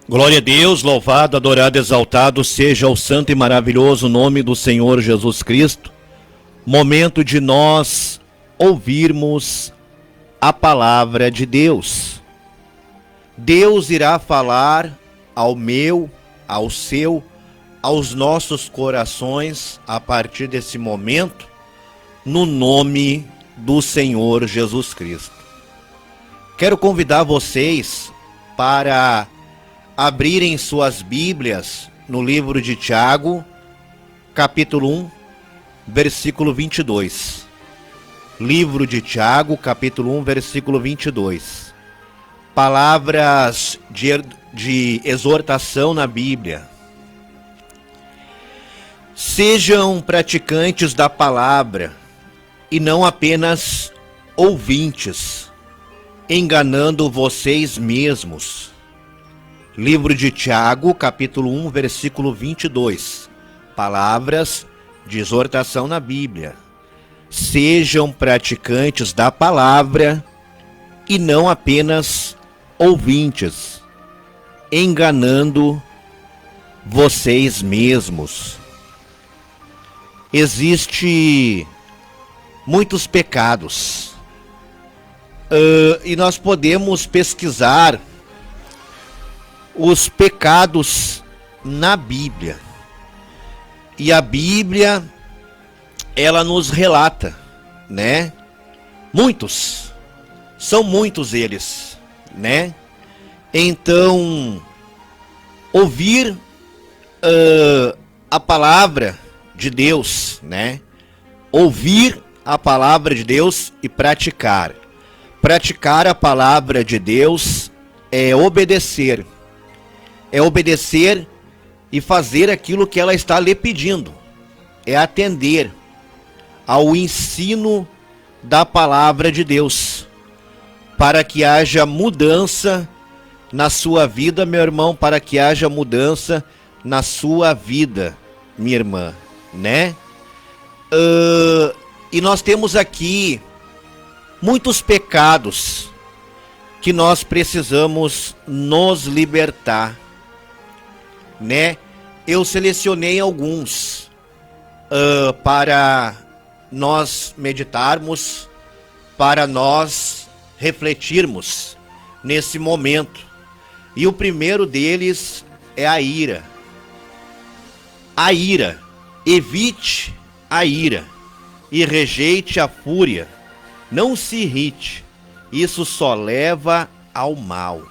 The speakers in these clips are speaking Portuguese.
Glória a Deus, louvado, adorado, exaltado seja o santo e maravilhoso nome do Senhor Jesus Cristo. Momento de nós ouvirmos a palavra de Deus. Deus irá falar ao meu, ao seu, aos nossos corações a partir desse momento, no nome do Senhor Jesus Cristo. Quero convidar vocês para abrirem suas Bíblias no livro de Tiago, capítulo 1, versículo 22. Livro de Tiago, capítulo 1, versículo 22. Palavras de exortação na Bíblia. Sejam praticantes da palavra e não apenas ouvintes, enganando vocês mesmos. Livro de Tiago, capítulo 1, versículo 22. Palavras de exortação na Bíblia. Sejam praticantes da palavra e não apenas ouvintes, enganando vocês mesmos. Existem muitos pecados e nós podemos pesquisar os pecados na Bíblia. E a Bíblia, ela nos relata, né? São muitos eles, né? Então, ouvir a palavra de Deus, né? Ouvir a palavra de Deus e praticar. Praticar a palavra de Deus é obedecer. É obedecer e fazer aquilo que ela está lhe pedindo. É atender ao ensino da palavra de Deus, para que haja mudança na sua vida, meu irmão, para que haja mudança na sua vida, minha irmã, né? E nós temos aqui muitos pecados que nós precisamos nos libertar, né? Eu selecionei alguns para nós meditarmos, para nós refletirmos nesse momento. E o primeiro deles é a ira. A ira. Evite a ira e rejeite a fúria. Não se irrite. Isso só leva ao mal,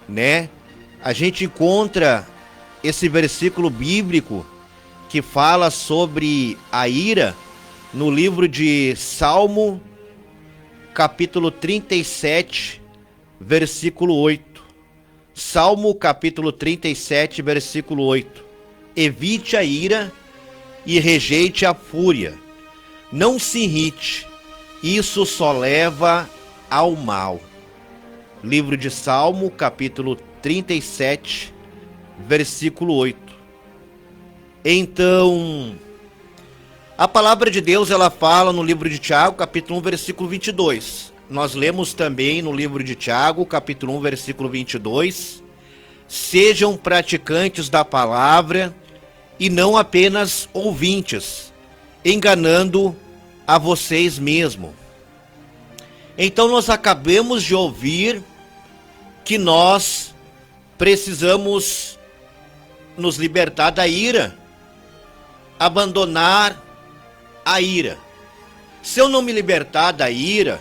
né? A gente encontra esse versículo bíblico que fala sobre a ira no livro de Salmo, capítulo 37, versículo 8. Salmo, capítulo 37, versículo 8. Evite a ira e rejeite a fúria. Não se irrite, isso só leva ao mal. Livro de Salmo, capítulo 37, versículo 8. Então, a palavra de Deus, ela fala no livro de Tiago, capítulo 1, versículo 22. Nós lemos também no livro de Tiago, capítulo 1, versículo 22. Sejam praticantes da palavra e não apenas ouvintes, enganando a vocês mesmos. Então nós acabamos de ouvir que nós precisamos nos libertar da ira, abandonar a ira. Se eu não me libertar da ira,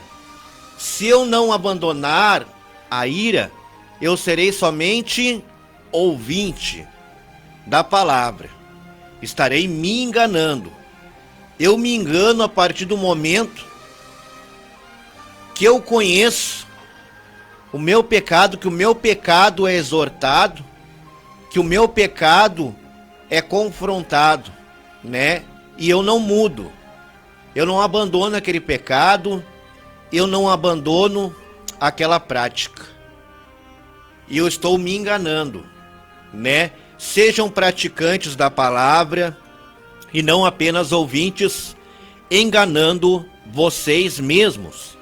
se eu não abandonar a ira, eu serei somente ouvinte da palavra. Estarei me enganando. Eu me engano a partir do momento que eu conheço o meu pecado, que o meu pecado é exortado, que o meu pecado é confrontado, né? E eu não mudo. Eu não abandono aquele pecado, eu não abandono aquela prática. E eu estou me enganando, né? Sejam praticantes da palavra e não apenas ouvintes, enganando vocês mesmos.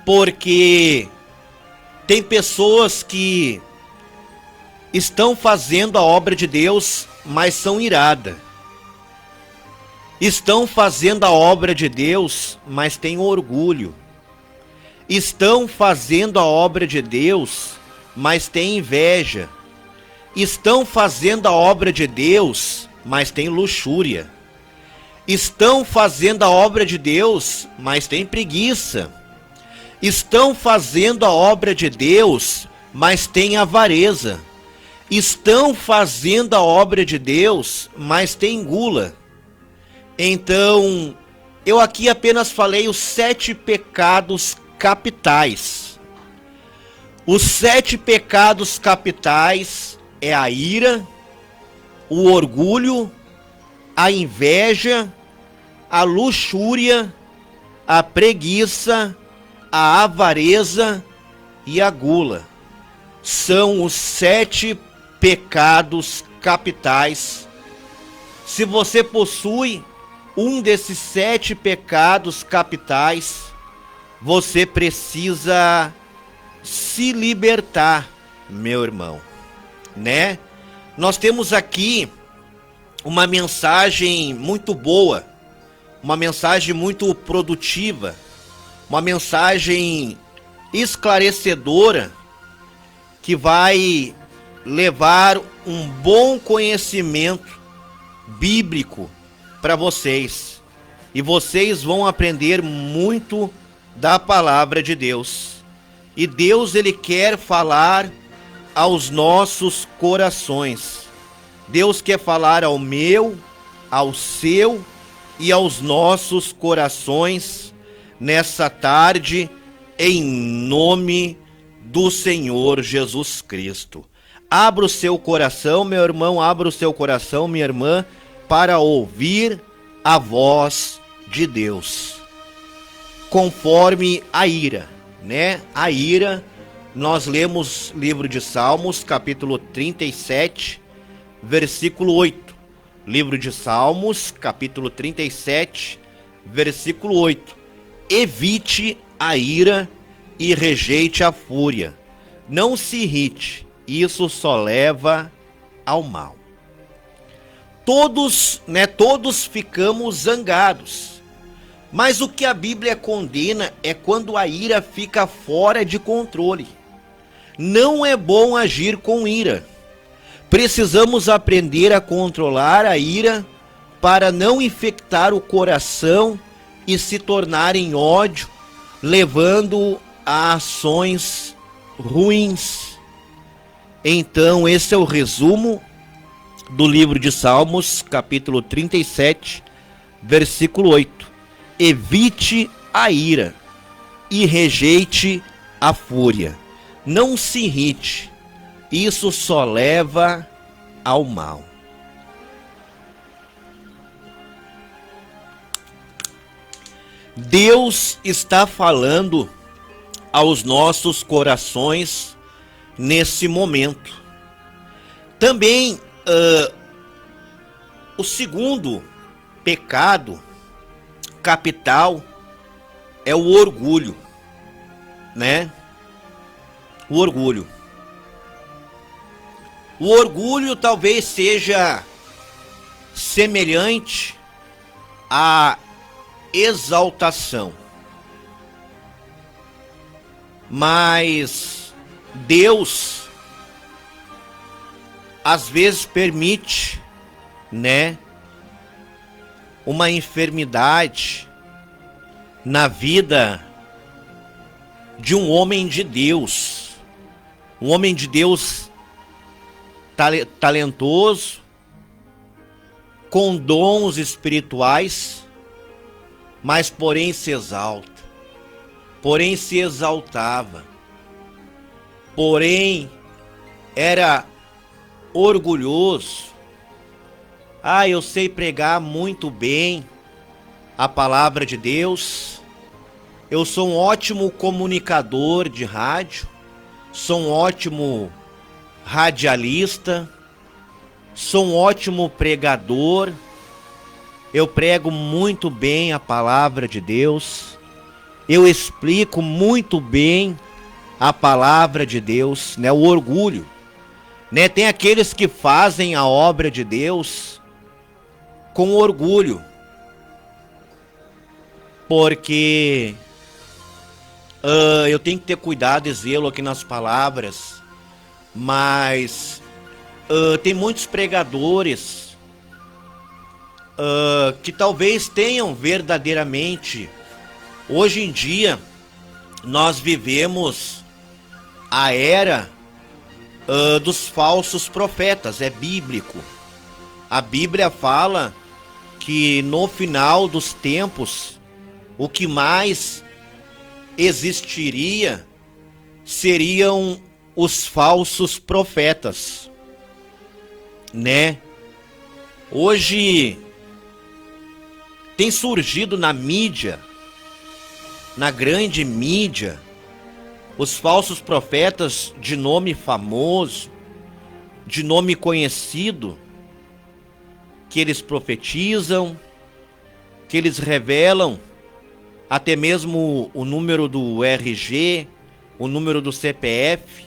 Porque tem pessoas que estão fazendo a obra de Deus, mas são iradas. Estão fazendo a obra de Deus, mas têm orgulho. Estão fazendo a obra de Deus, mas têm inveja. Estão fazendo a obra de Deus, mas têm luxúria. Estão fazendo a obra de Deus, mas têm preguiça. Estão fazendo a obra de Deus, mas têm avareza. Estão fazendo a obra de Deus, mas têm gula. Então, eu aqui apenas falei os 7 pecados capitais. Os 7 pecados capitais é a ira, o orgulho, a inveja, a luxúria, a preguiça, a avareza e a gula. São os 7 pecados capitais. Se você possui um desses 7 pecados capitais, você precisa se libertar, meu irmão, né? Nós temos aqui uma mensagem muito boa, uma mensagem muito produtiva, uma mensagem esclarecedora que vai levar um bom conhecimento bíblico para vocês. E vocês vão aprender muito da palavra de Deus. E Deus, ele quer falar aos nossos corações. Deus quer falar ao meu, ao seu e aos nossos corações nessa tarde, em nome do Senhor Jesus Cristo. Abra o seu coração, meu irmão, abra o seu coração, minha irmã, para ouvir a voz de Deus. Conforme a ira, né? A ira, nós lemos livro de Salmos, capítulo 37, versículo 8. Livro de Salmos, capítulo 37, versículo 8. Evite a ira e rejeite a fúria. Não se irrite, isso só leva ao mal. Todos ficamos zangados. Mas o que a Bíblia condena é quando a ira fica fora de controle. Não é bom agir com ira. Precisamos aprender a controlar a ira para não infectar o coração e se tornar em ódio, levando a ações ruins. Então, esse é o resumo do livro de Salmos, capítulo 37, versículo 8. Evite a ira e rejeite a fúria. Não se irrite, isso só leva ao mal. Deus está falando aos nossos corações nesse momento. Também o segundo pecado capital é o orgulho, né? O orgulho. O orgulho talvez seja semelhante à exaltação. Mas Deus às vezes permite, né, uma enfermidade na vida de um homem de Deus. Um homem de Deus talentoso, com dons espirituais, mas porém se exalta, porém se exaltava, porém era orgulhoso. Eu sei pregar muito bem a palavra de Deus, eu sou um ótimo comunicador de rádio, sou um ótimo radialista, sou um ótimo pregador, eu prego muito bem a palavra de Deus, eu explico muito bem a palavra de Deus, né? O orgulho, né? Tem aqueles que fazem a obra de Deus com orgulho, porque eu tenho que ter cuidado e zelo aqui nas palavras, mas tem muitos pregadores que talvez tenham verdadeiramente. Hoje em dia nós vivemos a era dos falsos profetas, é bíblico. A Bíblia fala que no final dos tempos o que mais existiria seriam os falsos profetas, né? Hoje tem surgido na mídia, na grande mídia, os falsos profetas de nome famoso, de nome conhecido, que eles profetizam, que eles revelam até mesmo o número do RG, o número do CPF,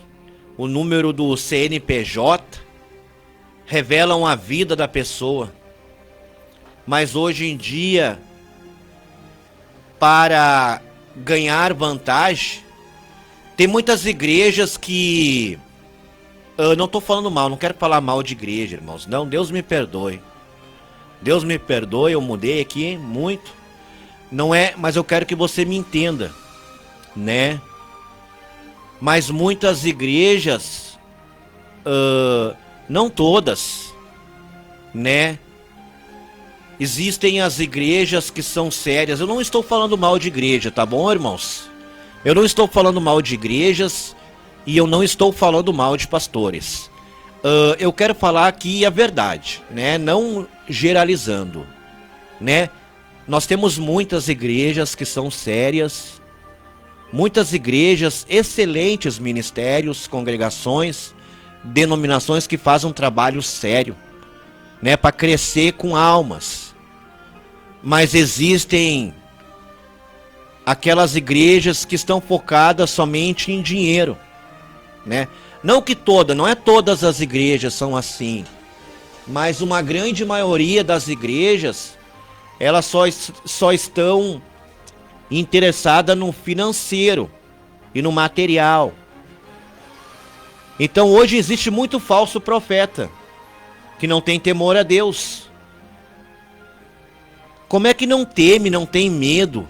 o número do CNPJ, revelam a vida da pessoa. Mas hoje em dia, para ganhar vantagem, tem muitas igrejas que... Eu não estou falando mal, não quero falar mal de igreja, irmãos. Não, Deus me perdoe. Deus me perdoe, eu mudei aqui muito. Não é, mas eu quero que você me entenda, né? Mas muitas igrejas, não todas, né? Existem as igrejas que são sérias. Eu não estou falando mal de igreja, tá bom, irmãos? Eu não estou falando mal de igrejas e eu não estou falando mal de pastores. Eu quero falar aqui a verdade, né? Não generalizando, né? Nós temos muitas igrejas que são sérias, muitas igrejas, excelentes ministérios, congregações, denominações que fazem um trabalho sério, né, para crescer com almas. Mas existem aquelas igrejas que estão focadas somente em dinheiro, né? Não que não é todas as igrejas são assim, mas uma grande maioria das igrejas, elas só estão interessadas no financeiro e no material. Então hoje existe muito falso profeta que não tem temor a Deus. Como é que não teme, não tem medo,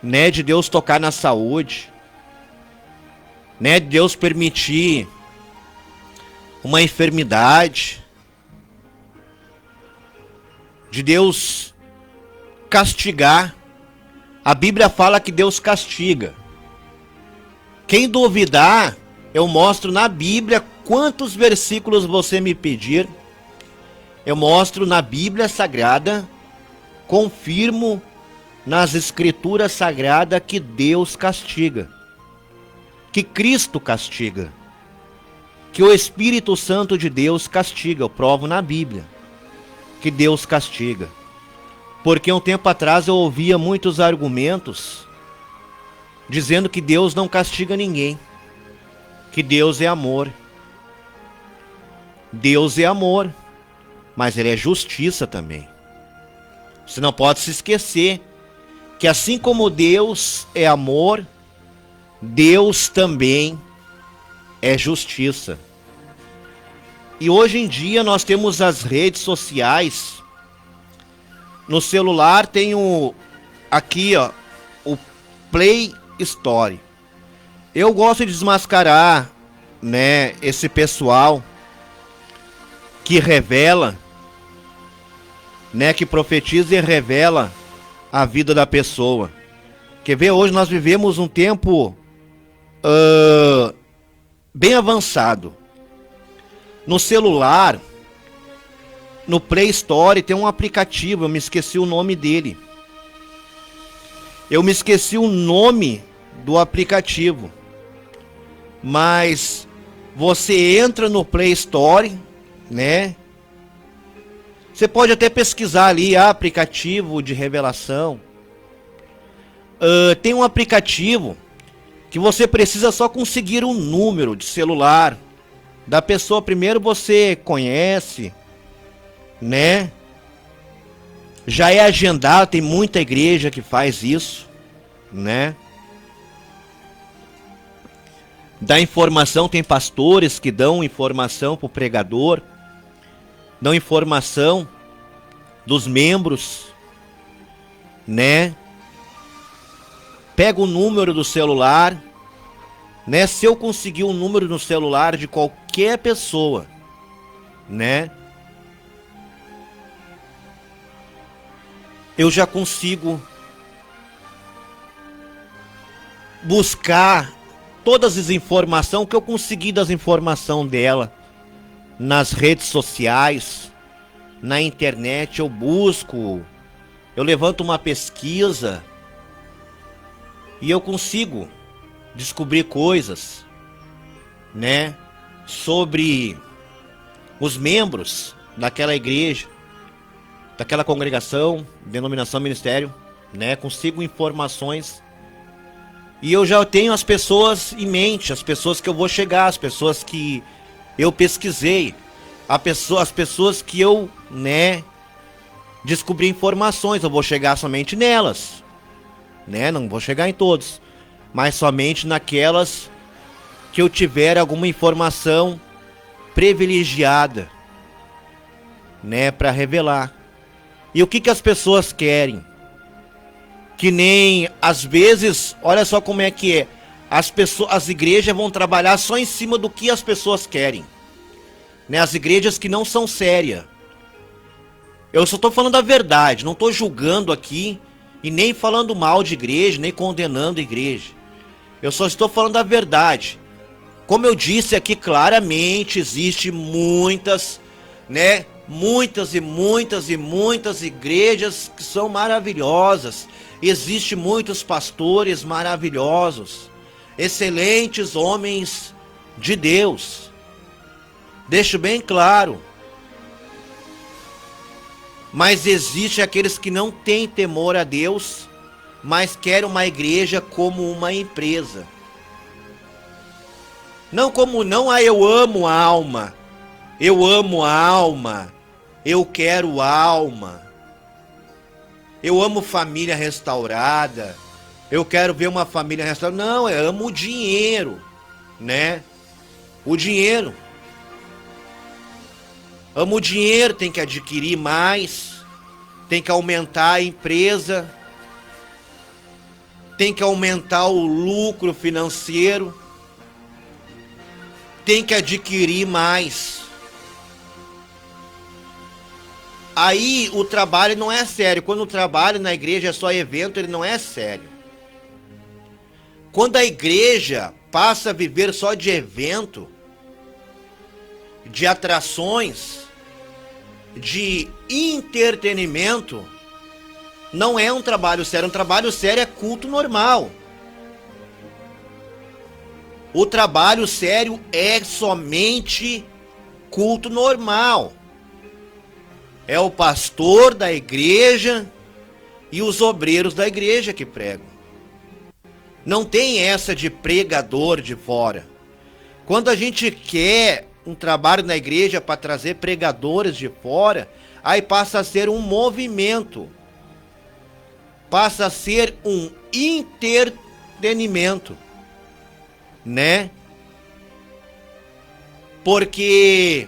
né, de Deus tocar na saúde, né, de Deus permitir uma enfermidade, de Deus castigar. A Bíblia fala que Deus castiga. Quem duvidar, eu mostro na Bíblia quantos versículos você me pedir. Eu mostro na Bíblia Sagrada, confirmo nas Escrituras Sagradas que Deus castiga, que Cristo castiga, que o Espírito Santo de Deus castiga. Eu provo na Bíblia que Deus castiga. Porque um tempo atrás eu ouvia muitos argumentos dizendo que Deus não castiga ninguém, que Deus é amor. Deus é amor, mas Ele é justiça também. Você não pode se esquecer que assim como Deus é amor, Deus também é justiça. E hoje em dia nós temos as redes sociais. No celular tem aqui, ó, o Play Store. Eu gosto de desmascarar, né, esse pessoal que revela, né, que profetiza e revela a vida da pessoa. Quer ver? Hoje nós vivemos um tempo bem avançado. No celular, no Play Store, tem um aplicativo, eu me esqueci o nome dele. Eu me esqueci o nome do aplicativo. Mas você entra no Play Store, né? Você pode até pesquisar ali, aplicativo de revelação. Tem um aplicativo que você precisa só conseguir um número de celular, Da pessoa primeiro você conhece, né? Já é agendado, tem muita igreja que faz isso, né? Dá informação, tem pastores que dão informação pro pregador, dão informação dos membros, né? Pega o número do celular, né? Se eu conseguir um número no celular de qualquer pessoa, né? Eu já consigo buscar todas as informações que eu consegui das informações dela nas redes sociais, na internet. Eu busco, eu levanto uma pesquisa e eu consigo descobrir coisas, né, sobre os membros daquela igreja, daquela congregação, denominação, ministério, né? Consigo informações e eu já tenho as pessoas em mente, as pessoas que eu vou chegar, as pessoas que eu pesquisei, as pessoas que eu, né, descobri informações. Eu vou chegar somente nelas, né? Não vou chegar em todos, mas somente naquelas que eu tiver alguma informação privilegiada, né, para revelar. E o que que as pessoas querem? Que nem, às vezes, olha só como é que é. As igrejas vão trabalhar só em cima do que as pessoas querem, né? As igrejas que não são sérias. Eu só tô falando a verdade, não tô julgando aqui e nem falando mal de igreja, nem condenando a igreja. Eu só estou falando a verdade. Como eu disse aqui claramente, existe muitas, né? Muitas igrejas que são maravilhosas. Existem muitos pastores maravilhosos, excelentes homens de Deus. Deixo bem claro. Mas existe aqueles que não têm temor a Deus, mas querem uma igreja como uma empresa. Não como eu amo a alma. Eu amo a alma. Eu quero alma. Eu amo família restaurada. Eu quero ver uma família restaurada. Não, eu amo o dinheiro, né? O dinheiro. Amo o dinheiro, tem que adquirir mais. Tem que aumentar a empresa. Tem que aumentar o lucro financeiro. Tem que adquirir mais. Aí o trabalho não é sério. Quando o trabalho na igreja é só evento, ele não é sério. Quando a igreja passa a viver só de evento, de atrações, de entretenimento, não é um trabalho sério. Um trabalho sério é culto normal. O trabalho sério é somente culto normal. É o pastor da igreja e os obreiros da igreja que pregam. Não tem essa de pregador de fora. Quando a gente quer um trabalho na igreja para trazer pregadores de fora, aí passa a ser um movimento. Passa a ser um entretenimento, né? Porque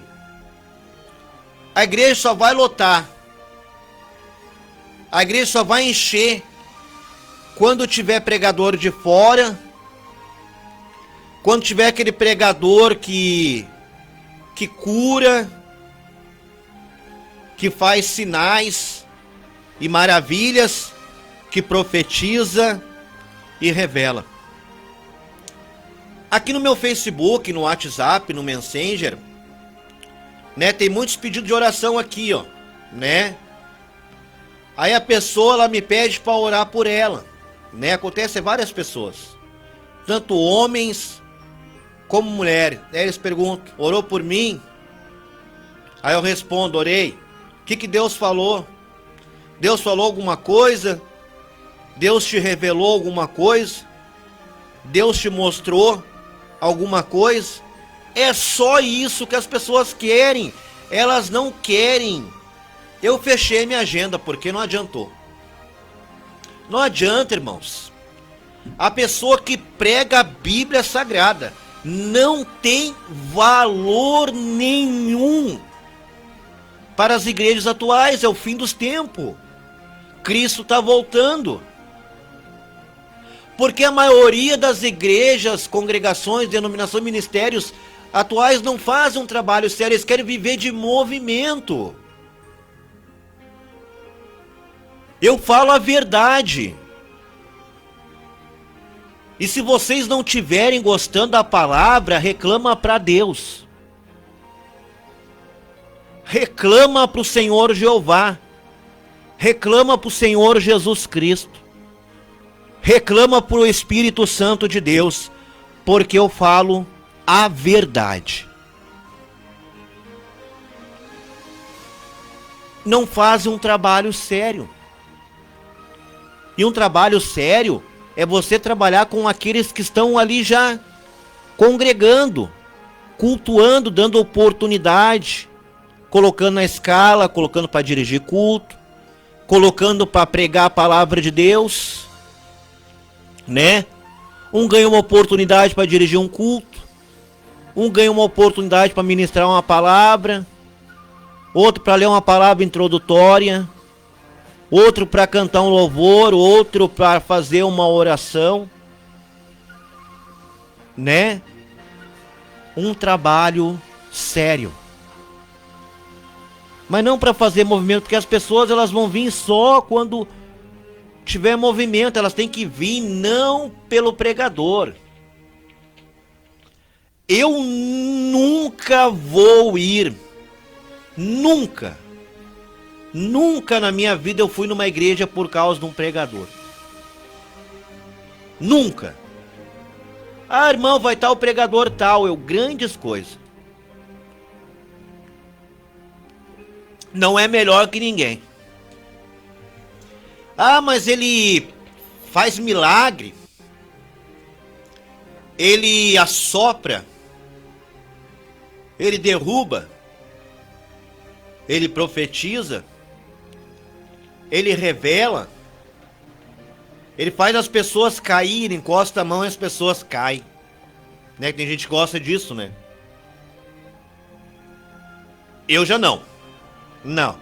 a igreja só vai lotar. A igreja só vai encher quando tiver pregador de fora. Quando tiver aquele pregador que cura, que faz sinais e maravilhas, que profetiza e revela. Aqui no meu Facebook, no WhatsApp, no Messenger, né, tem muitos pedidos de oração aqui, ó, né? Aí a pessoa, ela me pede para orar por ela, né? Acontece várias pessoas, tanto homens como mulheres. Aí eles perguntam: orou por mim? Aí eu respondo: orei. O que Deus falou? Deus falou alguma coisa? Deus te revelou alguma coisa? Deus te mostrou alguma coisa? É só isso que as pessoas querem. Elas não querem. Eu fechei minha agenda porque não adiantou. Não adianta, irmãos. A pessoa que prega a Bíblia Sagrada não tem valor nenhum para as igrejas atuais. É o fim dos tempos. Cristo está voltando. Porque a maioria das igrejas, congregações, denominações, ministérios atuais não fazem um trabalho sério. Eles querem viver de movimento. Eu falo a verdade. E se vocês não tiverem gostando da palavra, reclama para Deus. Reclama para o Senhor Jeová. Reclama para o Senhor Jesus Cristo. Reclama para o Espírito Santo de Deus. Porque eu falo a verdade. Não fazem um trabalho sério. E um trabalho sério é você trabalhar com aqueles que estão ali já congregando, cultuando, dando oportunidade, colocando na escala, colocando para dirigir culto, colocando para pregar a palavra de Deus, né? Um ganha uma oportunidade para dirigir um culto, um ganha uma oportunidade para ministrar uma palavra, outro para ler uma palavra introdutória, outro para cantar um louvor, outro para fazer uma oração, né? Um trabalho sério. Mas não para fazer movimento, porque as pessoas elas vão vir só quando tiver movimento, elas têm que vir não pelo pregador. Eu nunca vou ir, nunca na minha vida eu fui numa igreja por causa de um pregador. Nunca. Ah, irmão, vai estar o pregador tal. Grandes coisas. Não é melhor que ninguém. Ah, mas ele faz milagre. Ele assopra. Ele derruba. Ele profetiza. Ele revela. Ele faz as pessoas caírem, encosta a mão e as pessoas caem. Né? Tem gente que gosta disso, né? Eu já não. Não.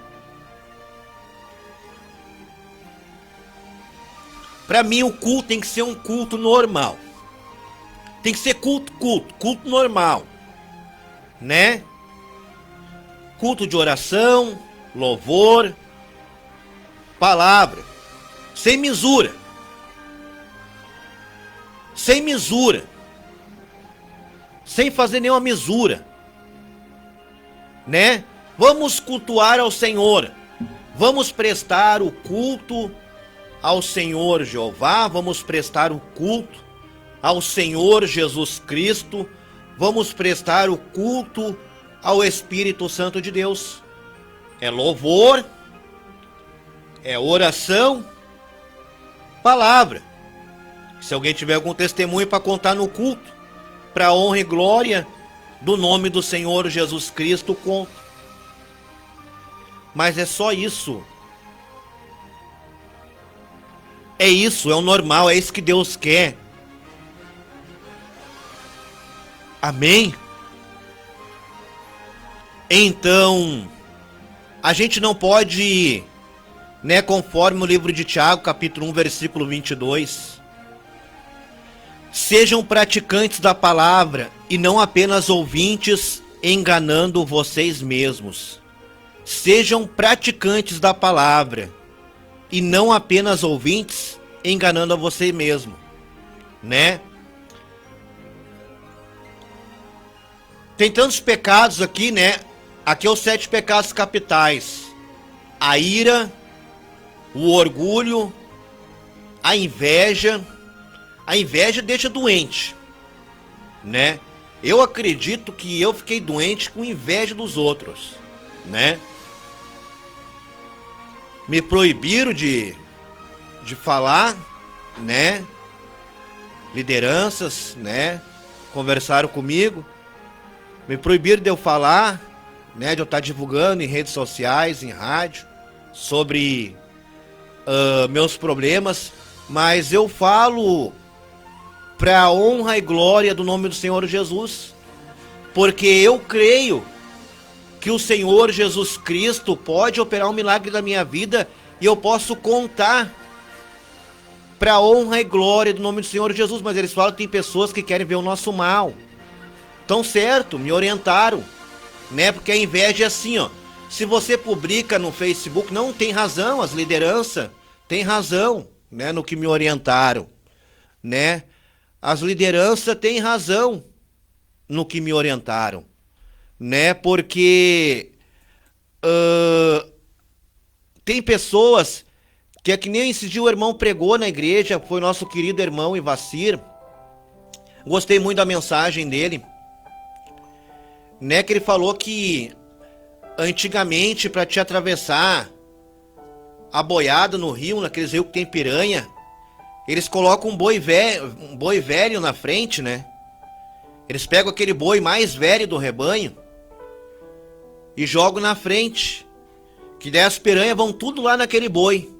Pra mim o culto tem que ser um culto normal. Tem que ser culto normal. Né? Culto de oração, louvor, palavra, sem misura. Sem misura. Sem fazer nenhuma misura. Né? Vamos cultuar ao Senhor. Vamos prestar o culto ao Senhor Jeová. Vamos prestar o culto ao Senhor Jesus Cristo. Vamos prestar o culto ao Espírito Santo de Deus. É louvor, é oração, palavra. Se alguém tiver algum testemunho para contar no culto, para honra e glória do nome do Senhor Jesus Cristo, conta. Mas é só isso. É isso, é o normal, é isso que Deus quer. Amém? Então, a gente não pode, né, conforme o livro de Tiago, capítulo 1, versículo 22, sejam praticantes da palavra e não apenas ouvintes, enganando vocês mesmos. Sejam praticantes da palavra e não apenas ouvintes, enganando a você mesmo, né? Tem tantos pecados aqui, né? Aqui é os 7 pecados capitais: a ira, o orgulho, a inveja. A inveja deixa doente, né? Eu acredito que eu fiquei doente com inveja dos outros, né? Me proibiram de falar, né? Lideranças, né? Conversaram comigo. Me proibiram de eu falar, né, de eu estar divulgando em redes sociais, em rádio, sobre meus problemas, mas eu falo para a honra e glória do nome do Senhor Jesus, porque eu creio que o Senhor Jesus Cristo pode operar um milagre na minha vida e eu posso contar para a honra e glória do nome do Senhor Jesus. Mas eles falam que tem pessoas que querem ver o nosso mal. Tão certo, me orientaram, né? Porque a inveja é assim, ó. Se você publica no Facebook, não tem razão, as lideranças têm razão, né? No que me orientaram, né? As lideranças têm razão no que me orientaram, né? Porque tem pessoas que é que nem esse dia o irmão pregou na igreja, foi nosso querido irmão Ivacir. Gostei muito da mensagem dele, né? Que ele falou que antigamente, para te atravessar a boiada no rio, naqueles rios que tem piranha, eles colocam um boi velho na frente, né? Eles pegam aquele boi mais velho do rebanho e jogam na frente, que daí as piranhas vão tudo lá naquele boi.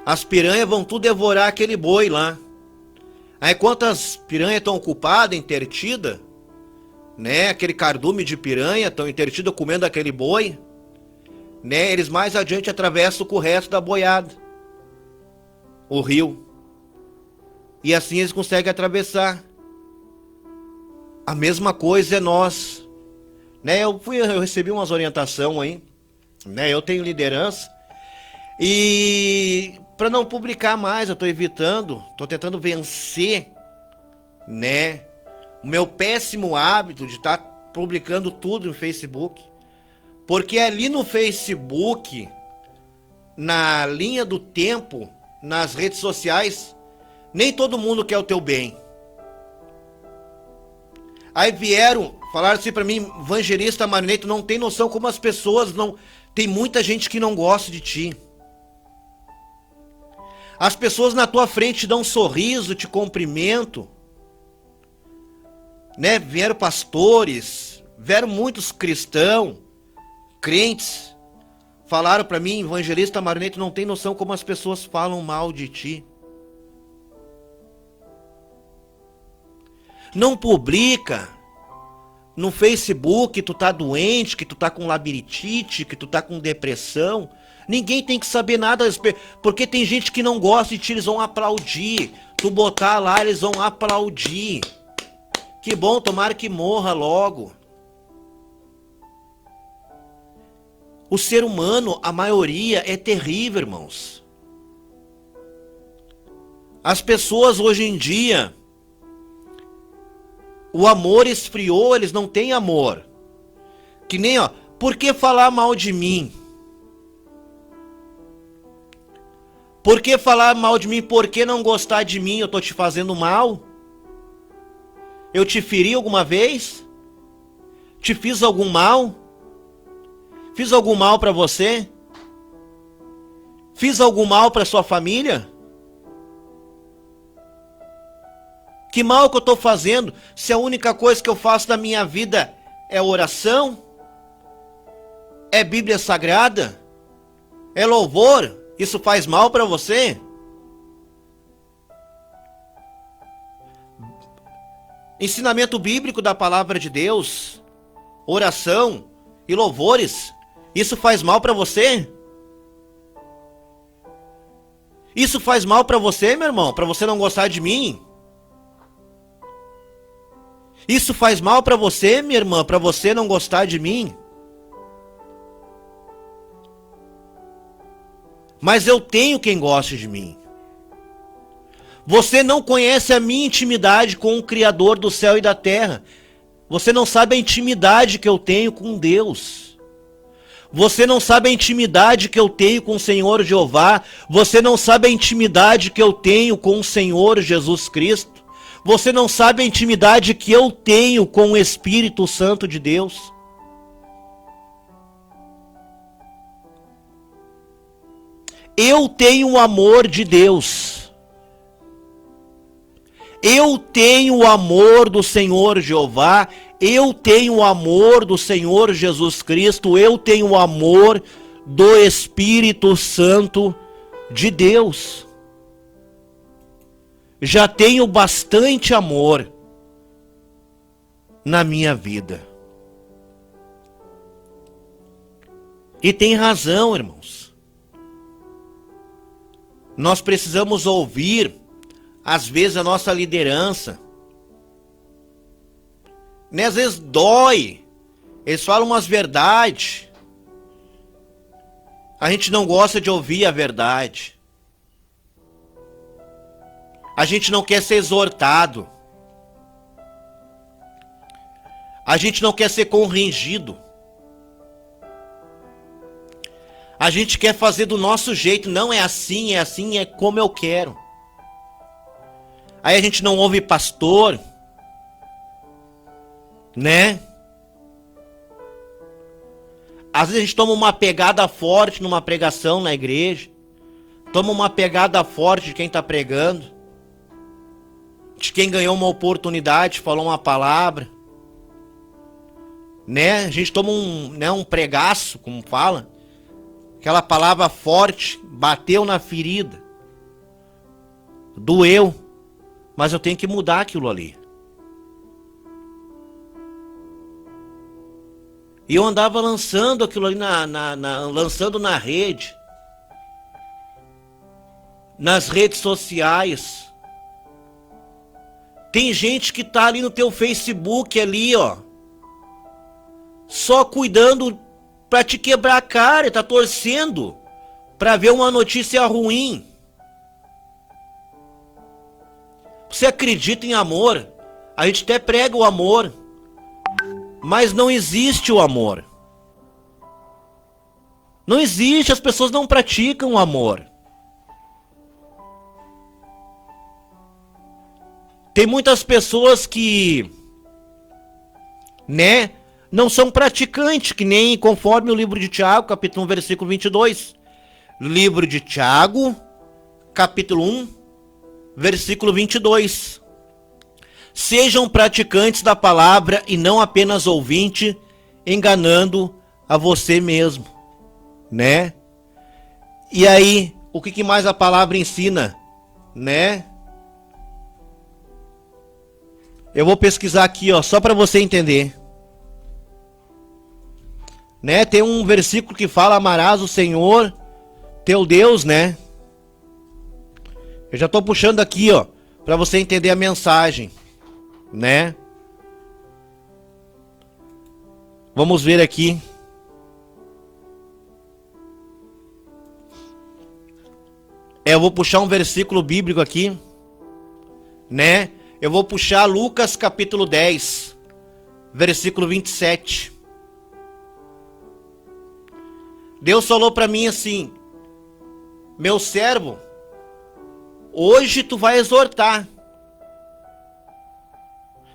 As piranhas vão tudo devorar aquele boi lá. Aí enquanto as piranhas estão ocupadas, intertidas, né, aquele cardume de piranha, estão intertidas comendo aquele boi, né, eles mais adiante atravessam com o resto da boiada o rio. E assim eles conseguem atravessar. A mesma coisa é nós, né? Eu recebi umas orientações aí, né? Eu tenho liderança e para não publicar mais, eu tô evitando, tô tentando vencer, né, o meu péssimo hábito de estar publicando tudo no Facebook. Porque ali no Facebook, na linha do tempo, nas redes sociais, nem todo mundo quer o teu bem. Aí vieram, falaram assim pra mim, evangelista Marinei, tu não tem noção como as pessoas não... Tem muita gente que não gosta de ti. As pessoas na tua frente te dão um sorriso, te cumprimentam, né? Vieram pastores, vieram muitos cristãos, crentes, falaram pra mim, evangelista Marinei, tu não tem noção como as pessoas falam mal de ti. Não publica no Facebook que tu tá doente, que tu tá com labirintite, que tu tá com depressão. Ninguém tem que saber nada, porque tem gente que não gosta de ti, eles vão aplaudir. Tu botar lá, eles vão aplaudir. Que bom, tomara que morra logo. O ser humano, a maioria, é terrível, irmãos. As pessoas hoje em dia, o amor esfriou, eles não têm amor. Que nem, ó, por que falar mal de mim? Por que falar mal de mim? Por que não gostar de mim? Eu tô te fazendo mal? Eu te feri alguma vez? Te fiz algum mal? Fiz algum mal pra você? Fiz algum mal pra sua família? Que mal que eu tô fazendo se a única coisa que eu faço da minha vida é oração? É Bíblia Sagrada? É louvor? Isso faz mal pra você? Ensinamento bíblico da palavra de Deus, oração e louvores, isso faz mal pra você? Isso faz mal pra você, meu irmão? Pra você não gostar de mim? Isso faz mal pra você, minha irmã? Pra você não gostar de mim? Mas eu tenho quem goste de mim. Você não conhece a minha intimidade com o Criador do céu e da terra. Você não sabe a intimidade que eu tenho com Deus. Você não sabe a intimidade que eu tenho com o Senhor Jeová. Você não sabe a intimidade que eu tenho com o Senhor Jesus Cristo. Você não sabe a intimidade que eu tenho com o Espírito Santo de Deus. Eu tenho o amor de Deus. Eu tenho o amor do Senhor Jeová. Eu tenho o amor do Senhor Jesus Cristo, eu tenho o amor do Espírito Santo de Deus. Já tenho bastante amor na minha vida. E tem razão, irmãos. Nós precisamos ouvir, às vezes, a nossa liderança. Né? Às vezes dói. Eles falam umas verdades. A gente não gosta de ouvir a verdade. A gente não quer ser exortado. A gente não quer ser corrigido. A gente quer fazer do nosso jeito. Não é assim, é como eu quero. Aí a gente não ouve pastor, né? Às vezes a gente toma uma pegada forte numa pregação na igreja. Toma uma pegada forte de quem está pregando. De quem ganhou uma oportunidade, falou uma palavra. Né? A gente toma um pregaço, como fala. Aquela palavra forte, bateu na ferida. Doeu. Mas eu tenho que mudar aquilo ali. E eu andava lançando aquilo ali lançando na rede. Nas redes sociais. Tem gente que tá ali no teu Facebook ali, ó. Só cuidando pra te quebrar a cara, tá torcendo pra ver uma notícia ruim. Você acredita em amor? A gente até prega o amor. Mas não existe o amor. Não existe, as pessoas não praticam o amor. Tem muitas pessoas que, né, não são praticantes, que nem conforme o livro de Tiago, capítulo 1, versículo 22. Livro de Tiago, capítulo 1, versículo 22. Sejam praticantes da palavra e não apenas ouvintes, enganando a você mesmo, né? E aí, o que mais a palavra ensina, né? Eu vou pesquisar aqui, ó, só para você entender. Né? Tem um versículo que fala: amarás o Senhor, teu Deus, né? Eu já tô puxando aqui, ó, para você entender a mensagem, né? Vamos ver aqui. Eu vou puxar um versículo bíblico aqui, né? Eu vou puxar Lucas capítulo 10, versículo 27. Deus falou para mim assim: meu servo, hoje tu vai exortar.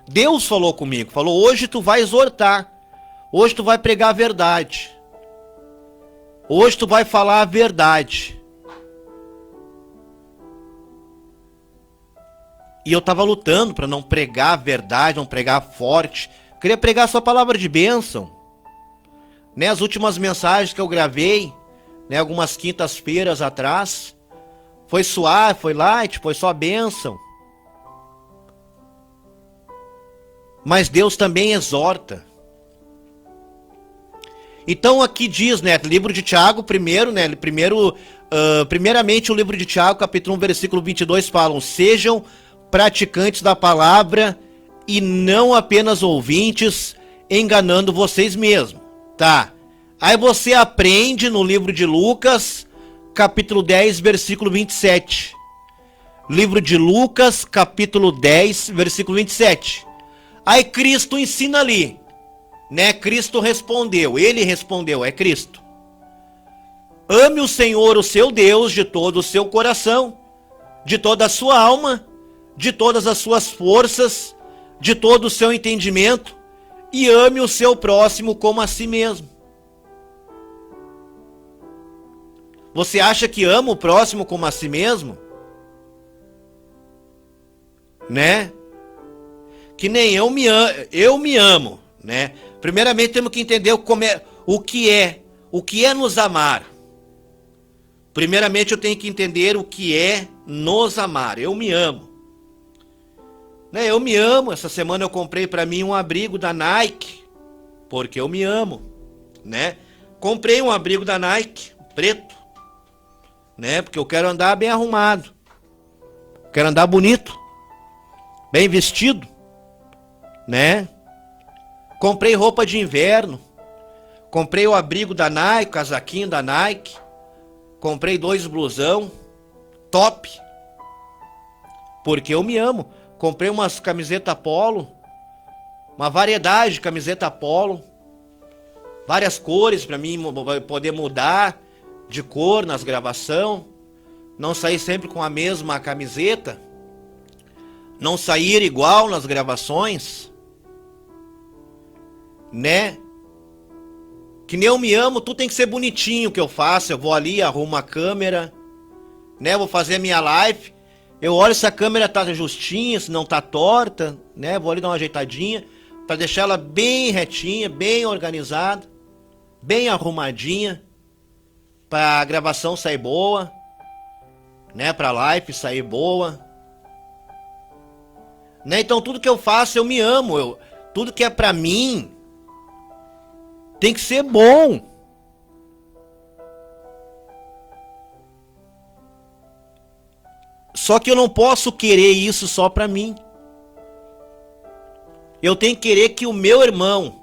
Deus falou comigo, falou: hoje tu vai exortar. Hoje tu vai pregar a verdade. Hoje tu vai falar a verdade. E eu estava lutando para não pregar a verdade, não pregar forte. Eu queria pregar só palavra de bênção. Né, as últimas mensagens que eu gravei, né, algumas quintas-feiras atrás, foi suave, foi light, foi só bênção. Mas Deus também exorta. Então aqui diz, né, livro de Tiago, primeiramente o livro de Tiago, capítulo 1, versículo 22, falam: sejam praticantes da palavra e não apenas ouvintes, enganando vocês mesmos. Tá. Aí você aprende no livro de Lucas, capítulo 10, versículo 27. Livro de Lucas, capítulo 10, versículo 27. Aí Cristo ensina ali, né? Cristo respondeu, ele respondeu, é Cristo. Ame o Senhor, o seu Deus, de todo o seu coração, de toda a sua alma, de todas as suas forças, de todo o seu entendimento, e ame o seu próximo como a si mesmo. Você acha que ama o próximo como a si mesmo? Né? Que nem eu me amo. né? Primeiramente temos que entender o que é nos amar. Primeiramente eu tenho que entender o que é nos amar. Eu me amo. Né? Eu me amo. Essa semana eu comprei para mim um abrigo da Nike, porque eu me amo, né? Comprei um abrigo da Nike, preto, né? Porque eu quero andar bem arrumado. Quero andar bonito, bem vestido, né? Comprei roupa de inverno. Comprei o abrigo da Nike, casaquinho da Nike. Comprei 2 blusão, top. Porque eu me amo. Comprei umas camisetas polo, uma variedade de camiseta polo, várias cores para mim poder mudar de cor nas gravações, não sair sempre com a mesma camiseta, não sair igual nas gravações, né? Que nem eu me amo, tudo tem que ser bonitinho o que eu faço. Eu vou ali, arrumo a câmera, né? Vou fazer a minha live. Eu olho se a câmera tá justinha, se não tá torta, né? Vou ali dar uma ajeitadinha para deixar ela bem retinha, bem organizada, bem arrumadinha, para a gravação sair boa, né? Para a live sair boa, né? Então tudo que eu faço eu me amo. Tudo que é para mim tem que ser bom. Só que eu não posso querer isso só pra mim. Eu tenho que querer que o meu irmão,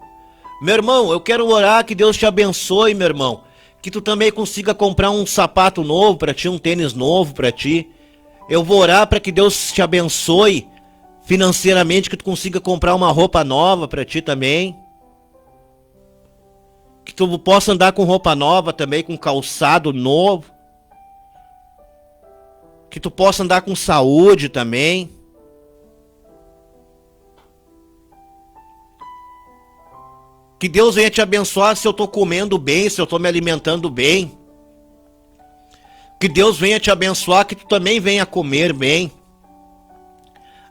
eu quero orar que Deus te abençoe, meu irmão. Que tu também consiga comprar um sapato novo pra ti, um tênis novo pra ti. Eu vou orar para que Deus te abençoe financeiramente, que tu consiga comprar uma roupa nova pra ti também. Que tu possa andar com roupa nova também, com calçado novo. Que tu possa andar com saúde também. Que Deus venha te abençoar se eu tô comendo bem, se eu tô me alimentando bem. Que Deus venha te abençoar, que tu também venha comer bem.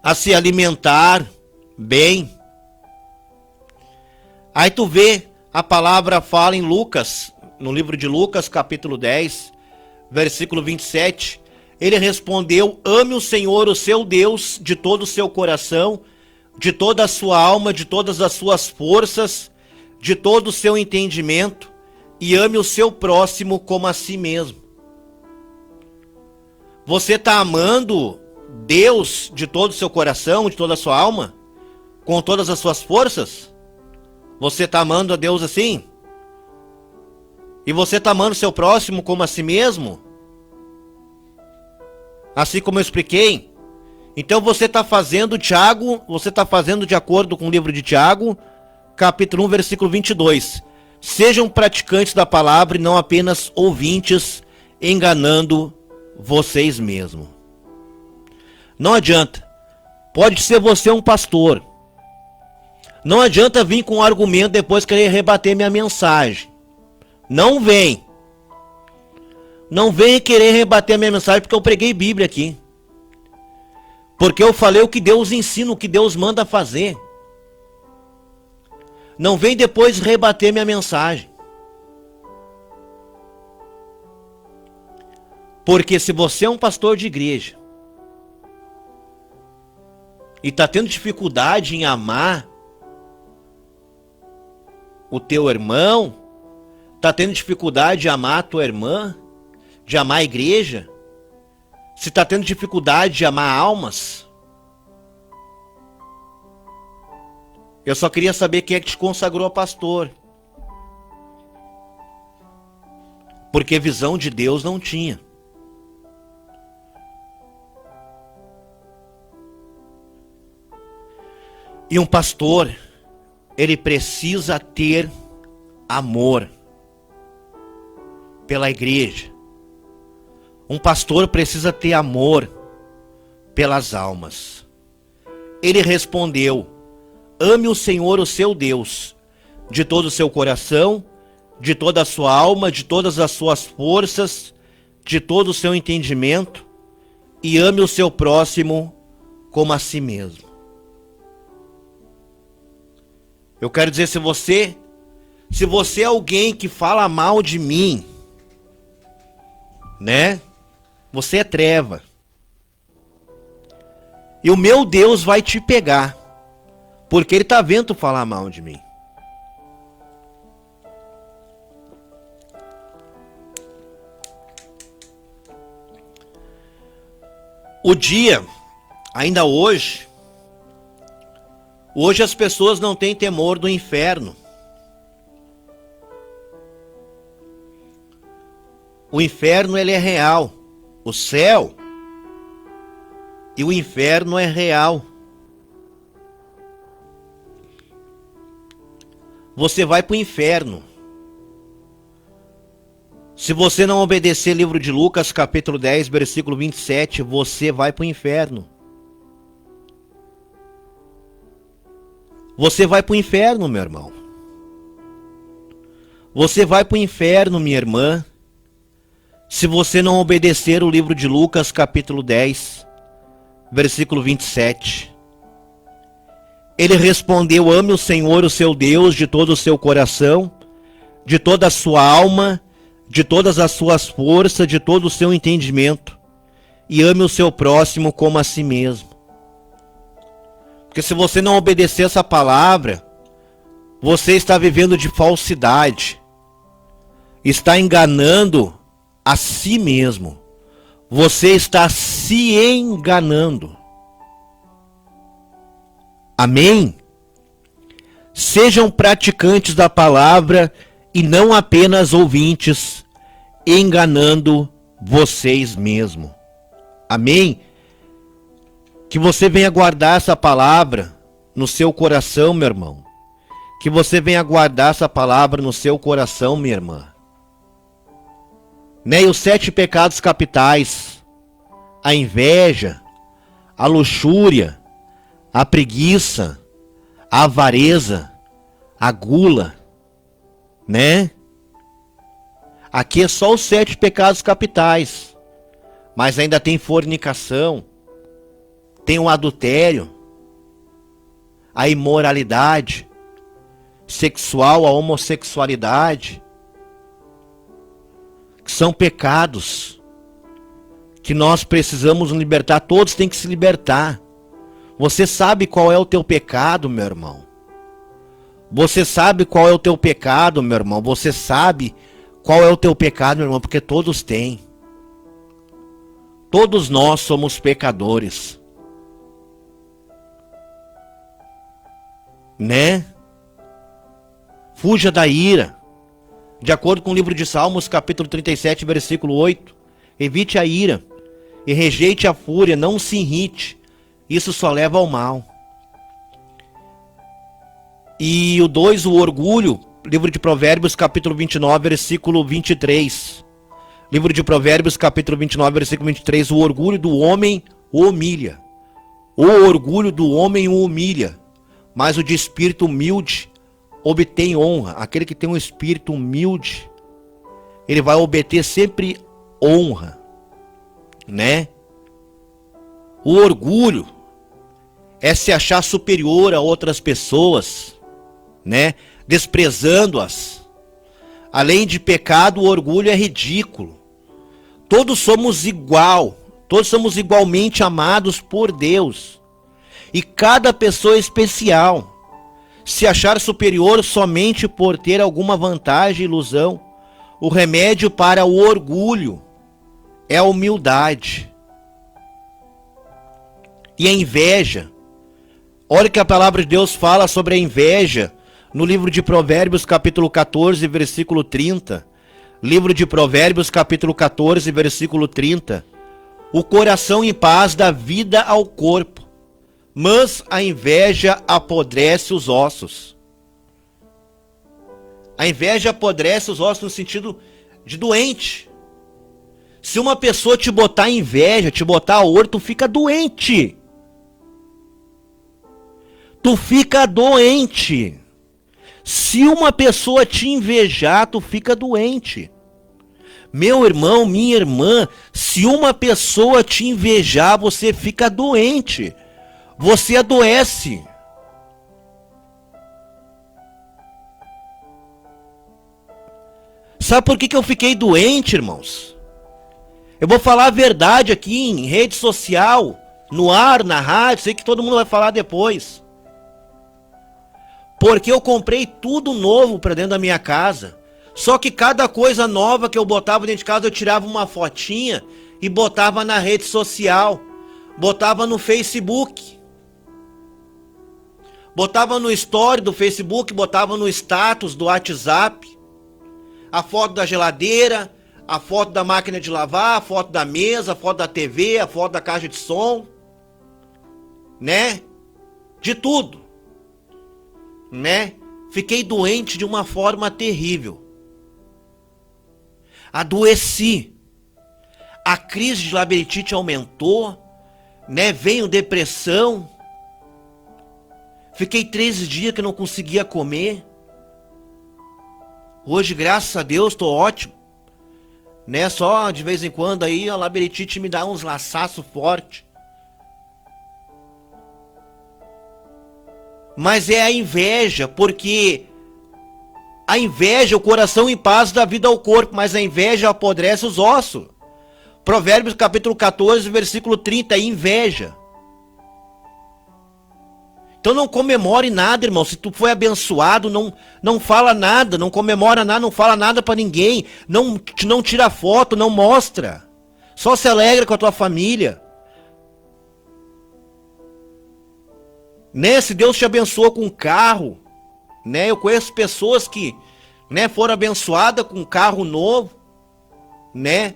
A se alimentar bem. Aí tu vê, a palavra fala em Lucas, no livro de Lucas, capítulo 10, versículo 27. Ele respondeu: ame o Senhor, o seu Deus, de todo o seu coração, de toda a sua alma, de todas as suas forças, de todo o seu entendimento, e ame o seu próximo como a si mesmo. Você está amando Deus de todo o seu coração, de toda a sua alma, com todas as suas forças? Você está amando a Deus assim? E você está amando o seu próximo como a si mesmo? Assim como eu expliquei? Então você está fazendo, Tiago, você está fazendo de acordo com o livro de Tiago, capítulo 1, versículo 22. Sejam praticantes da palavra e não apenas ouvintes, enganando vocês mesmos. Não adianta. Pode ser você um pastor. Não adianta vir com um argumento depois querer rebater minha mensagem. Não vem. Não vem querer rebater a minha mensagem porque eu preguei Bíblia aqui. Porque eu falei o que Deus ensina, o que Deus manda fazer. Não vem depois rebater minha mensagem. Porque se você é um pastor de igreja e está tendo dificuldade em amar o teu irmão, está tendo dificuldade de amar a tua irmã, de amar a igreja, se está tendo dificuldade de amar almas, eu só queria saber quem é que te consagrou a pastor. Porque visão de Deus não tinha. E um pastor, ele precisa ter amor pela igreja. Um pastor precisa ter amor pelas almas. Ele respondeu: ame o Senhor, o seu Deus, de todo o seu coração, de toda a sua alma, de todas as suas forças, de todo o seu entendimento, e ame o seu próximo como a si mesmo. Eu quero dizer, se você é alguém que fala mal de mim, né? Você é treva. E o meu Deus vai te pegar, porque ele tá vendo tu falar mal de mim. O dia, ainda hoje as pessoas não têm temor do inferno. O inferno, ele é real. O céu e o inferno é real. Você vai para o inferno. Se você não obedecer livro de Lucas, capítulo 10, versículo 27, você vai para o inferno. Você vai para o inferno, meu irmão. Você vai para o inferno, minha irmã, se você não obedecer o livro de Lucas, capítulo 10, versículo 27. Ele respondeu: ame o Senhor, o seu Deus, de todo o seu coração, de toda a sua alma, de todas as suas forças, de todo o seu entendimento, e ame o seu próximo como a si mesmo. Porque se você não obedecer essa palavra, você está vivendo de falsidade, está enganando a si mesmo, você está se enganando. Amém? Sejam praticantes da palavra e não apenas ouvintes, enganando vocês mesmos. Amém? Que você venha guardar essa palavra no seu coração, meu irmão. Que você venha guardar essa palavra no seu coração, minha irmã. Né? E os 7 pecados capitais: a inveja, a luxúria, a preguiça, a avareza, a gula, né? Aqui é só os 7 pecados capitais, mas ainda tem fornicação, tem o adultério, a imoralidade sexual, a homossexualidade, que são pecados que nós precisamos nos libertar. Todos têm que se libertar. Você sabe qual é o teu pecado, meu irmão? Você sabe qual é o teu pecado, meu irmão? Você sabe qual é o teu pecado, meu irmão? Porque todos têm. Todos nós somos pecadores. Né? Fuja da ira. De acordo com o livro de Salmos, capítulo 37, versículo 8. Evite a ira e rejeite a fúria, não se irrite. Isso só leva ao mal. E o 2, o orgulho, livro de Provérbios, capítulo 29, versículo 23. Livro de Provérbios, capítulo 29, versículo 23. O orgulho do homem o humilha. O orgulho do homem o humilha, mas o de espírito humilde obtém honra. Aquele que tem um espírito humilde, ele vai obter sempre honra, né? O orgulho é se achar superior a outras pessoas, né? Desprezando-as. Além de pecado, o orgulho é ridículo. Todos somos todos somos igualmente amados por Deus. E cada pessoa é especial. Se achar superior somente por ter alguma vantagem e ilusão, o remédio para o orgulho é a humildade. E a inveja. Olha que a palavra de Deus fala sobre a inveja no livro de Provérbios, capítulo 14, versículo 30. Livro de Provérbios, capítulo 14, versículo 30. O coração em paz dá vida ao corpo, mas a inveja apodrece os ossos. A inveja apodrece os ossos no sentido de doente. Se uma pessoa te botar inveja, te botar ouro, tu fica doente. Tu fica doente. Se uma pessoa te invejar, tu fica doente. Meu irmão, minha irmã, se uma pessoa te invejar, você fica doente. Você adoece. Sabe por que eu fiquei doente, irmãos? Eu vou falar a verdade aqui em rede social, no ar, na rádio, sei que todo mundo vai falar depois. Porque eu comprei tudo novo para dentro da minha casa. Só que cada coisa nova que eu botava dentro de casa, eu tirava uma fotinha e botava na rede social. Botava no Facebook. Botava no story do Facebook, botava no status do WhatsApp. A foto da geladeira, a foto da máquina de lavar, a foto da mesa, a foto da TV, a foto da caixa de som. Né? De tudo. Né? Fiquei doente de uma forma terrível. Adoeci. A crise de labirintite aumentou, né? Veio depressão. Fiquei 13 dias que não conseguia comer. Hoje, graças a Deus, tô ótimo. Né? Só de vez em quando aí a labirintite me dá uns laçaços fortes. Mas é a inveja, porque a inveja, o coração em paz dá vida ao corpo, mas a inveja apodrece os ossos. Provérbios capítulo 14, versículo 30, inveja. Então não comemore nada, irmão. Se tu foi abençoado, não fala nada, não comemora nada, não fala nada pra ninguém. Não tira foto, não mostra. Só se alegra com a tua família. Né? Se Deus te abençoou com um carro, né? Eu conheço pessoas que, né, foram abençoadas com um carro novo, né?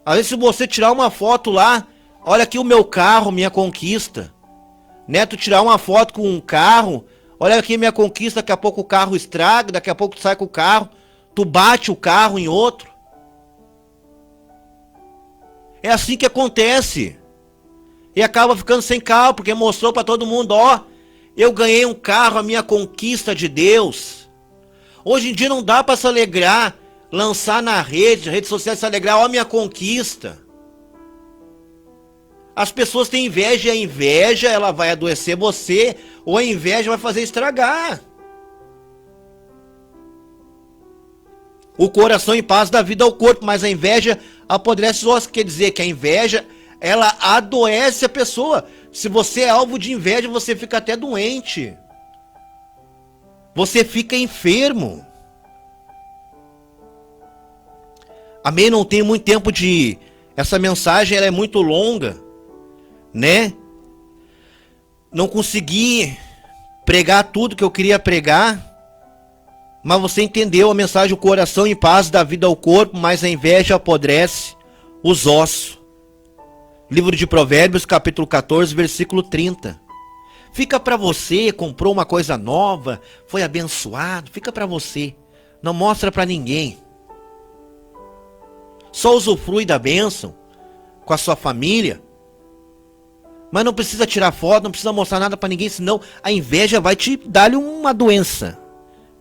Às vezes se você tirar uma foto lá, olha aqui o meu carro, minha conquista. Né? Tu tirar uma foto com um carro, olha aqui minha conquista, daqui a pouco o carro estraga, daqui a pouco tu sai com o carro, tu bate o carro em outro. É assim que acontece. E acaba ficando sem carro, porque mostrou pra todo mundo, ó, eu ganhei um carro, a minha conquista de Deus. Hoje em dia não dá pra se alegrar, lançar na rede social, se alegrar, ó, minha conquista. As pessoas têm inveja e a inveja, ela vai adoecer você, ou a inveja vai fazer estragar. O coração em paz dá vida ao corpo, mas a inveja apodrece os ossos. Quer dizer que a inveja, ela adoece a pessoa. Se você é alvo de inveja, você fica até doente. Você fica enfermo. Amém? Não tenho muito tempo de... Essa mensagem ela é muito longa, né? Não consegui pregar tudo que eu queria pregar, mas você entendeu a mensagem. O coração em paz dá vida ao corpo, mas a inveja apodrece os ossos. Livro de Provérbios, capítulo 14, versículo 30. Fica para você, comprou uma coisa nova, foi abençoado, fica para você. Não mostra para ninguém. Só usufrui da bênção com a sua família. Mas não precisa tirar foto, não precisa mostrar nada para ninguém, senão a inveja vai te dar-lhe uma doença,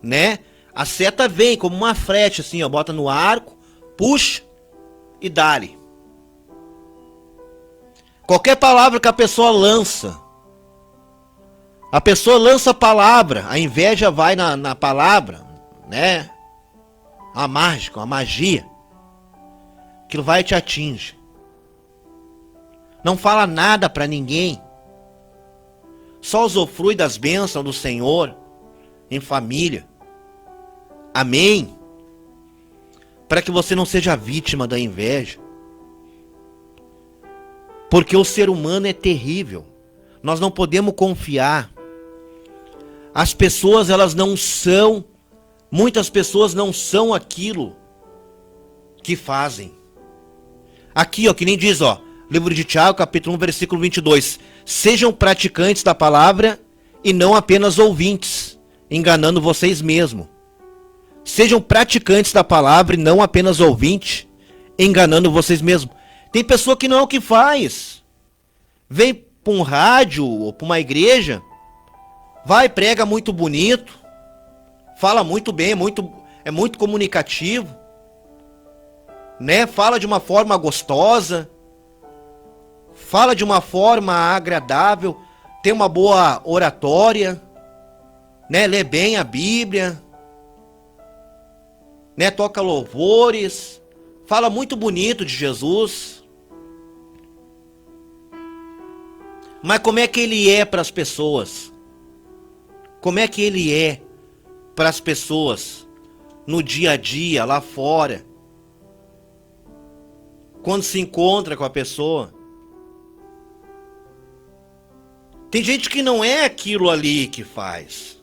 né? A seta vem como uma flecha assim, ó, bota no arco, puxa e dá-lhe. Qualquer palavra que a pessoa lança, a pessoa lança a palavra, a inveja vai na palavra, né? A mágica, a magia, aquilo vai e te atinge. Não fala nada para ninguém. Só usufrui das bênçãos do Senhor em família. Amém? Para que você não seja vítima da inveja. Porque o ser humano é terrível. Nós não podemos confiar. As pessoas, elas não são, muitas pessoas não são aquilo que fazem. Aqui, ó, que nem diz, ó, livro de Tiago, capítulo 1, versículo 22. Sejam praticantes da palavra e não apenas ouvintes, enganando vocês mesmos. Sejam praticantes da palavra e não apenas ouvintes, enganando vocês mesmos. Tem pessoa que não é o que faz. Vem para um rádio ou para uma igreja, vai, prega muito bonito, fala muito bem, é muito comunicativo, né? Fala de uma forma gostosa, fala de uma forma agradável, tem uma boa oratória, né? Lê bem a Bíblia. né? Toca louvores, fala muito bonito de Jesus. Mas como é que ele é para as pessoas? Como é que ele é para as pessoas no dia a dia, lá fora? Quando se encontra com a pessoa? Tem gente que não é aquilo ali que faz.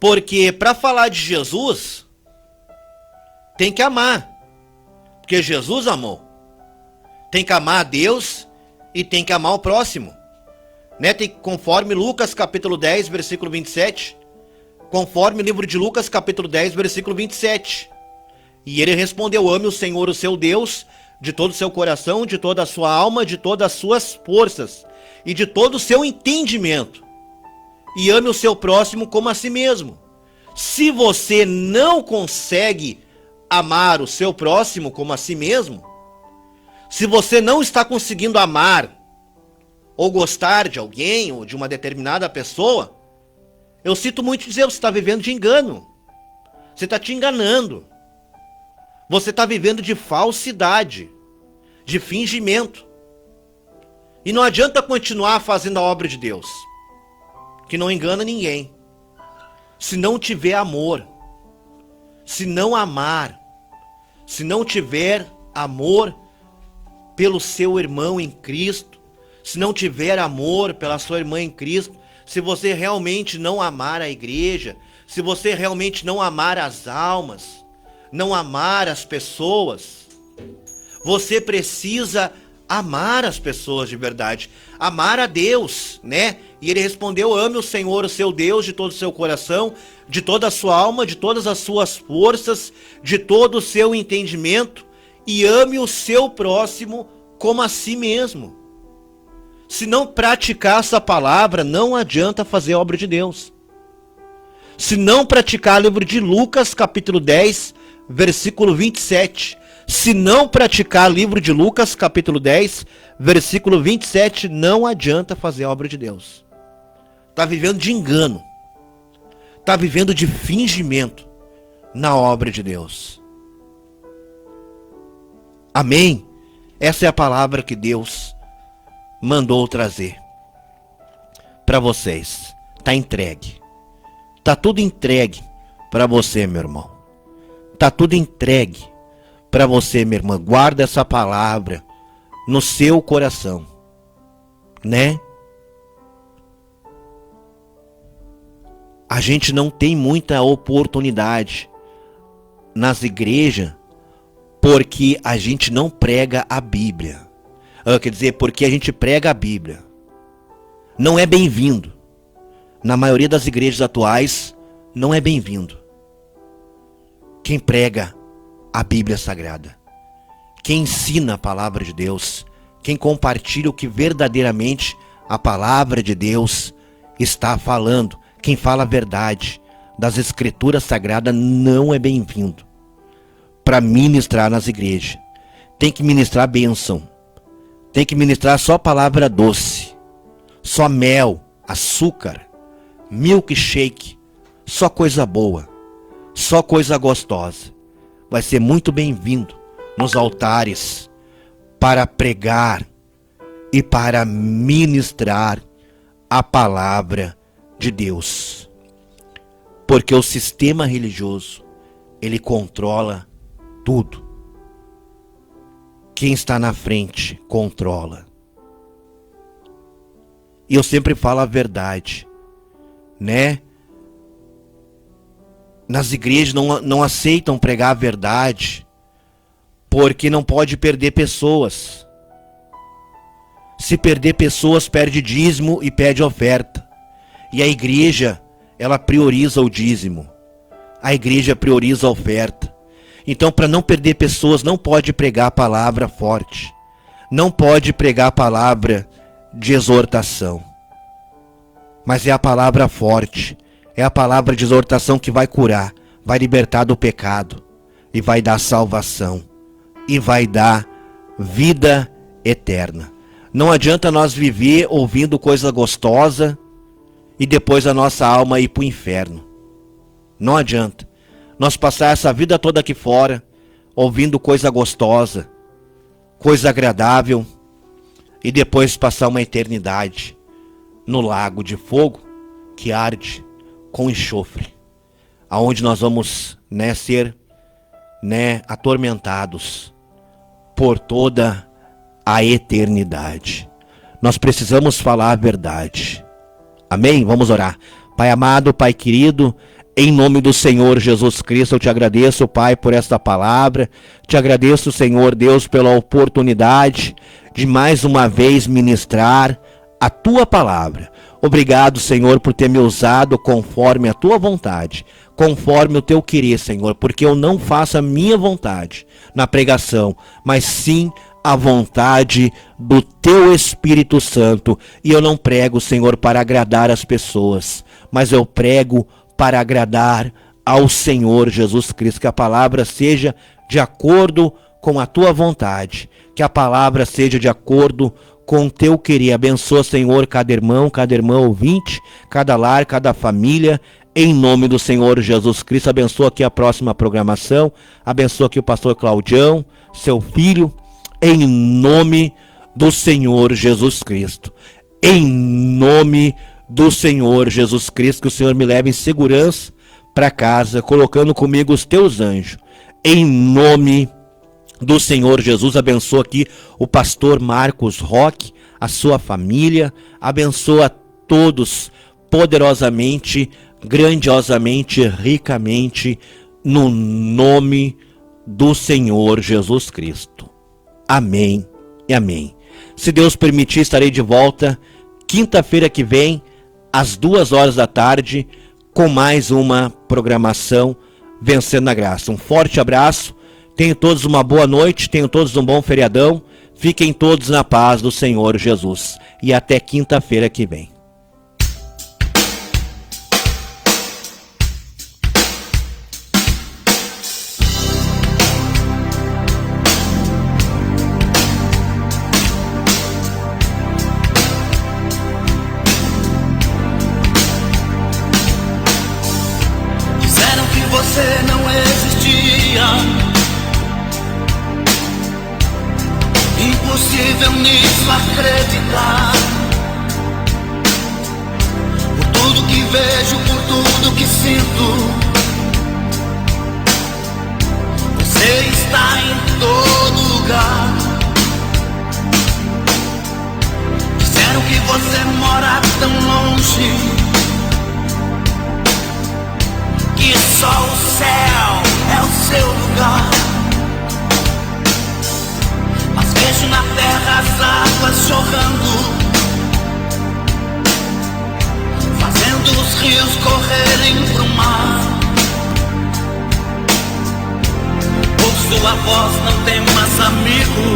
Porque para falar de Jesus, tem que amar. Porque Jesus amou. Tem que amar a Deus e tem que amar o próximo. Né? Conforme Lucas capítulo 10, versículo 27. Conforme o livro de Lucas capítulo 10, versículo 27. E ele respondeu: ame o Senhor, o seu Deus, de todo o seu coração, de toda a sua alma, de todas as suas forças e de todo o seu entendimento. E ame o seu próximo como a si mesmo. Se você não consegue amar o seu próximo como a si mesmo, se você não está conseguindo amar ou gostar de alguém ou de uma determinada pessoa, eu sinto muito dizer, você está vivendo de engano. Você está te enganando. Você está vivendo de falsidade, de fingimento. E não adianta continuar fazendo a obra de Deus, que não engana ninguém. Se não tiver amor, se não amar, se não tiver amor pelo seu irmão em Cristo, se não tiver amor pela sua irmã em Cristo, se você realmente não amar a igreja, se você realmente não amar as almas, não amar as pessoas, você precisa amar as pessoas de verdade, amar a Deus, né? E ele respondeu: ame o Senhor, o seu Deus, de todo o seu coração, de toda a sua alma, de todas as suas forças, de todo o seu entendimento, e ame o seu próximo como a si mesmo. Se não praticar essa palavra, não adianta fazer a obra de Deus. Se não praticar o livro de Lucas, capítulo 10, versículo 27. Se não praticar o livro de Lucas, capítulo 10, versículo 27, não adianta fazer a obra de Deus. Está vivendo de engano. Está vivendo de fingimento na obra de Deus. Amém? Essa é a palavra que Deus mandou trazer para vocês. Está entregue. Está tudo entregue para você, meu irmão. Está tudo entregue para você, minha irmã. Guarda essa palavra no seu coração, né? A gente não tem muita oportunidade nas igrejas porque a gente não prega a Bíblia. Quer dizer, porque a gente prega a Bíblia. Não é bem-vindo. Na maioria das igrejas atuais, não é bem-vindo quem prega a Bíblia Sagrada, quem ensina a palavra de Deus, quem compartilha o que verdadeiramente a palavra de Deus está falando, quem fala a verdade das Escrituras Sagradas, não é bem-vindo para ministrar nas igrejas. Tem que ministrar bênção, tem que ministrar só palavra doce, só mel, açúcar, milkshake, só coisa boa, só coisa gostosa. Vai ser muito bem-vindo nos altares para pregar e para ministrar a palavra de Deus. Porque o sistema religioso, ele controla tudo. Quem está na frente controla. E eu sempre falo a verdade, né? Nas igrejas não aceitam pregar a verdade porque não pode perder pessoas. Se perder pessoas, perde dízimo e perde oferta. E a igreja, ela prioriza o dízimo. A igreja prioriza a oferta. Então, para não perder pessoas, não pode pregar a palavra forte. Não pode pregar a palavra de exortação. Mas é a palavra forte. É a palavra de exortação que vai curar, vai libertar do pecado, e vai dar salvação, e vai dar vida eterna. Não adianta nós viver ouvindo coisa gostosa e depois a nossa alma ir para o inferno. Não adianta nós passar essa vida toda aqui fora, ouvindo coisa gostosa, coisa agradável, e depois passar uma eternidade no lago de fogo que arde com enxofre, aonde nós vamos ser atormentados por toda a eternidade. Nós precisamos falar a verdade. Amém? Vamos orar. Pai amado, Pai querido, em nome do Senhor Jesus Cristo, eu te agradeço, Pai, por esta palavra. Te agradeço, Senhor Deus, pela oportunidade de mais uma vez ministrar a tua palavra. Obrigado, Senhor, por ter me usado conforme a tua vontade, conforme o teu querer, Senhor, porque eu não faço a minha vontade na pregação, mas sim a vontade do teu Espírito Santo. E eu não prego, Senhor, para agradar as pessoas, mas eu prego para agradar ao Senhor Jesus Cristo. Que a palavra seja de acordo com a tua vontade, que a palavra seja de acordo com o teu querer. Abençoa, Senhor, cada irmão ouvinte, cada lar, cada família, em nome do Senhor Jesus Cristo. Abençoa aqui a próxima programação, abençoa aqui o pastor Claudião, seu filho, em nome do Senhor Jesus Cristo. Em nome do Senhor Jesus Cristo, que o Senhor me leve em segurança para casa, colocando comigo os teus anjos. Em nome do Senhor Jesus, abençoa aqui o pastor Marcos Roque, a sua família, abençoa todos poderosamente, grandiosamente, ricamente, no nome do Senhor Jesus Cristo. Amém e amém. Se Deus permitir, estarei de volta quinta-feira que vem, às 2h da tarde, com mais uma programação Vencendo a Graça. Um forte abraço, tenham todos uma boa noite, tenham todos um bom feriadão, fiquem todos na paz do Senhor Jesus. E até quinta-feira que vem. Você não existia, impossível nisso acreditar. Por tudo que vejo, por tudo que sinto, você está em todo lugar. Disseram que você mora tão longe, que só o céu é o seu lugar. Mas vejo na terra as águas jorrando, fazendo os rios correrem pro mar. Ouço sua voz, não temas, amigo,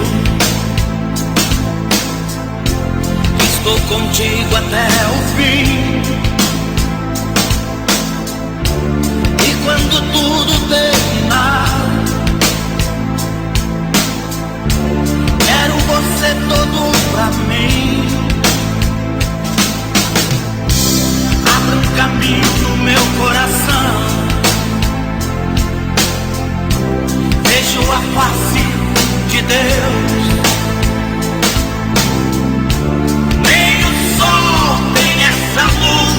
estou contigo até o fim. Quando tudo terminar, quero você todo pra mim. Abra um caminho no meu coração, vejo a face de Deus. Nem o sol tem essa luz,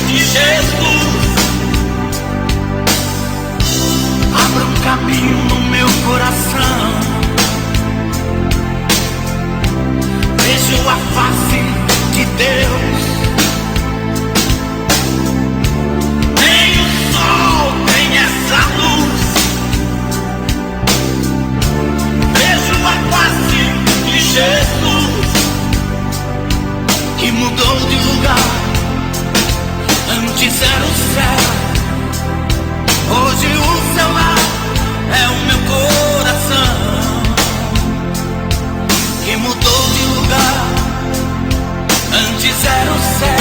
de Jesus. Abra um caminho no meu coração, vejo a face de Deus. Nem o sol tem essa luz, vejo a face de Jesus, que mudou de lugar. Antes era o céu, hoje o seu lar é o meu coração, que mudou de lugar. Antes era o céu,